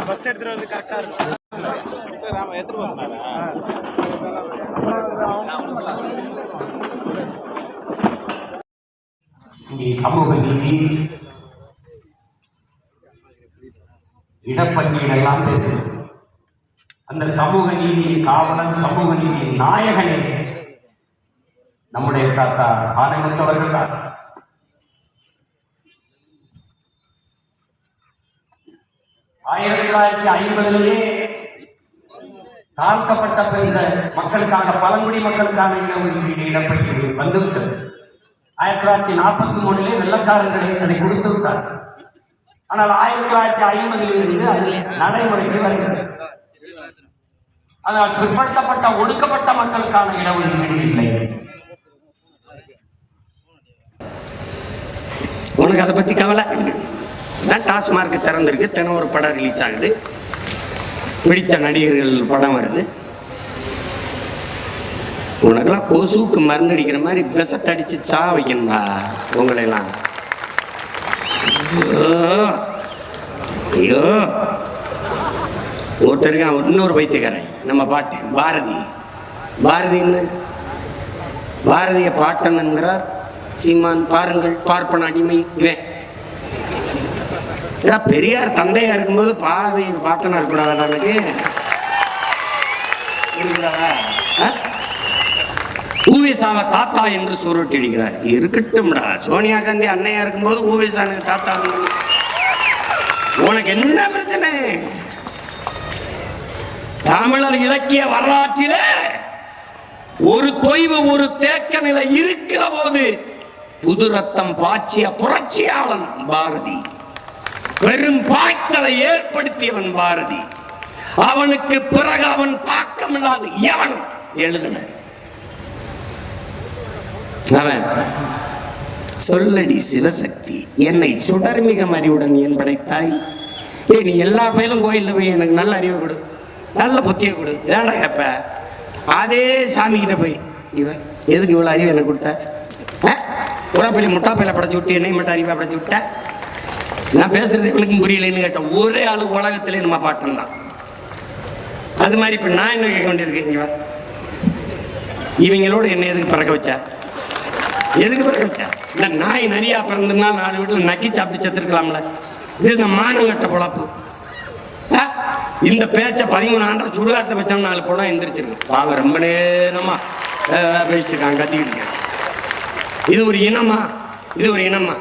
Bus எடுத்துட்டு வந்து கரெக்டா இருக்கும். சமூக நீதி இடப்பட்டியலெல்லாம் பேசுது. அந்த சமூக நீதியின் காவலன், சமூக நீதியின் நாயகனே நம்முடைய தாத்தா ஆனைமுத்தவர்கள் தான். ஆயிரத்தி 1950 தாழ்த்தப்பட்ட இந்த மக்களுக்காக, பழங்குடி மக்களுக்கான இடஒதுக்கீடு இடப்பட்டியல் வந்துவிட்டது. 1943 வெள்ளக்காரர்களே அதை கொடுத்து விட்டார். ஆனால் 1950 அது நடைமுறைக்கு வருகிறது. ஆனால் பிற்படுத்தப்பட்ட ஒடுக்கப்பட்ட மக்களுக்கான இடஒதுக்கீடு இல்லை. உனக்கு அதை பத்தி கவலை தான். டாஸ்மார்க் திறந்திருக்கு, தினம் ஒரு படம் ரிலீஸ் ஆகுது, பிடித்த நடிகர்கள் படம் வருது. உனக்கெல்லாம் கொசுக்கு மருந்து அடிக்கிற மாதிரி விஷத்தடிச்சு சா வைக்கணும்பா உங்களையெல்லாம். ஐயோ, ஒருத்தருக்கு இன்னொரு பைத்தியக்காரன் நம்ம பாட்டு பாரதின்னு பாரதிய பாட்டன் என்கிறார் சீமான். பாருங்கள், பார்ப்பன அடிமை இவன். பெரியார் தந்தையா இருக்கும்போது பாரதி பாட்டனா இருக்கக்கூடாதா? எனக்கு ஊவேசாவை தாத்தா என்று சுருட்டி அடிக்கிறார். இருக்கட்டும்டா, சோனியா காந்தி அன்னையா இருக்கும்போது ஊவேசானுக்கு தாத்தா. உனக்கு என்ன பிரச்சனை? தமிழர் இலக்கிய வரலாற்றிலே ஒரு தொய்வு, ஒரு தேக்க நிலை இருக்கிற போது புது ரத்தம் பாய்ச்சிய புரட்சியாளன் பாரதி. பெரும் பாய்ச்சலை ஏற்படுத்தியவன் பாரதி. அவனுக்கு பிறகு அவன் தாக்கம் இல்லாது எவனும் எழுதின. அவன் சொல்லடி சிவசக்தி, என்னை சுடர்மிக அறிவுடன் என் படைத்தாய். நீ எல்லா பயிலும் கோயில்ல போய் எனக்கு நல்ல அறிவை கொடு, நல்ல புத்தியை கொடு, இதாண்டா கேப்ப. அதே சாமி கிட்ட போய் இவன் எதுக்கு இவ்வளவு அறிவு எனக்கு கொடுத்த? உரப்பள்ளி முட்டாப்பையில படைச்சு விட்டு என்னை மட்டும் அறிவை படைச்சு விட்ட. நான் பேசுறது இவனுக்கும் புரியலன்னு கேட்டேன். ஒரே ஆளு உலகத்திலே நம்ம பாட்டம் தான். அது மாதிரி இப்ப நான் என்ன கேட்க வேண்டியிருக்கேன், இவங்களோட என்ன எதுக்கு பிறக்க வச்சா? எதுக்கு பிறக்க வச்சா? இந்த நாய் நிறையா பிறந்திருந்தா 4 வீட்டில் நக்கி சாப்பிட்டு செத்துருக்கலாம்ல. இது இந்த மானங்கட்ட பொழப்பு. இந்த பேச்சை 13 ஆண்டா சுடுகாட்டை வச்சா 4 படம் எந்திரிச்சிருக்கு. பாவம் ரொம்ப நேரமா பேசிட்டு இருக்காங்க, கத்திக்கிட்டு இருக்காங்க. இது ஒரு இனமா? இது ஒரு இனமா?